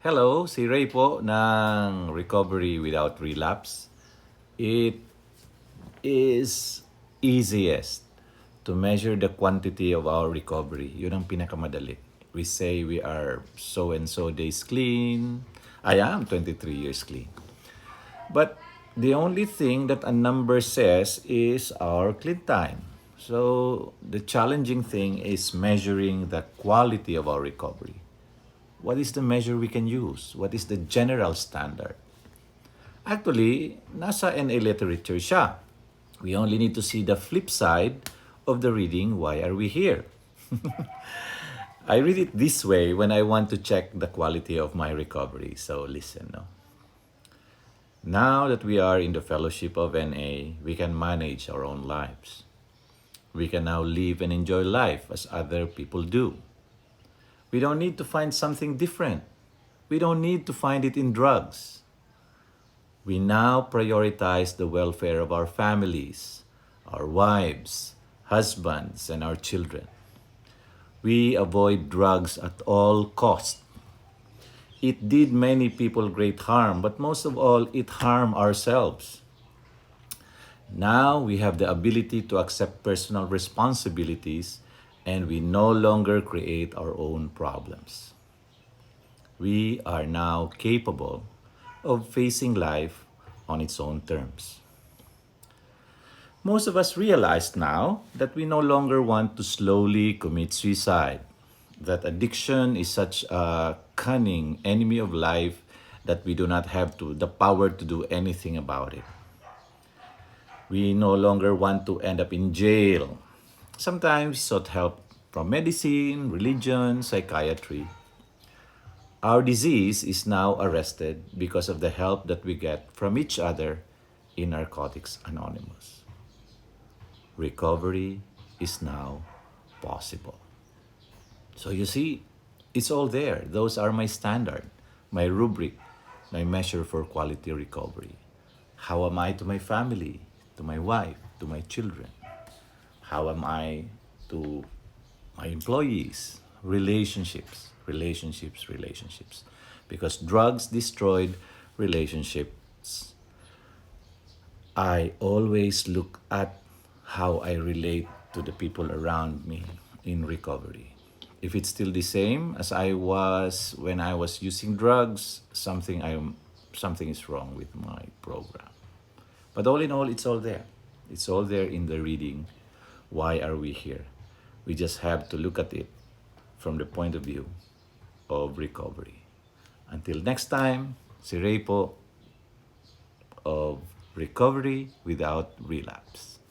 Hello, si Ray po ng Recovery Without Relapse. It is easiest to measure the quantity of our recovery. Yun ang pinakamadali. We say we are so and so days clean. I am 23 years clean. But the only thing that a number says is our clean time. So the challenging thing is measuring the quality of our recovery. What is the measure we can use? What is the general standard? Actually, nasa NA literature siya. We only need to see the flip side of the reading, why are we here? I read it this way when I want to check the quality of my recovery. So listen, no? Now that we are in the fellowship of NA, we can manage our own lives. We can now live and enjoy life as other people do. We don't need to find something different. We don't need to find it in drugs. We now prioritize the welfare of our families, our wives, husbands, and our children. We avoid drugs at all costs. It did many people great harm, but most of all, it harmed ourselves. Now we have the ability to accept personal responsibilities and we no longer create our own problems. We are now capable of facing life on its own terms. Most of us realize now that we no longer want to slowly commit suicide, that addiction is such a cunning enemy of life that we do not have the power to do anything about it. We no longer want to end up in jail. Sometimes we sought help from medicine, religion, psychiatry. Our disease is now arrested because of the help that we get from each other in Narcotics Anonymous. Recovery is now possible. So you see, it's all there. Those are my standard, my rubric, my measure for quality recovery. How am I to my family, to my wife, to my children? How am I to my employees? Relationships. Because drugs destroyed relationships. I always look at how I relate to the people around me in recovery. If it's still the same as I was when I was using drugs, something is wrong with my program. But all in all, it's all there. It's all there in the reading. Why are we here? We just have to look at it from the point of view of recovery. Until next time, si Ray po of Recovery Without Relapse.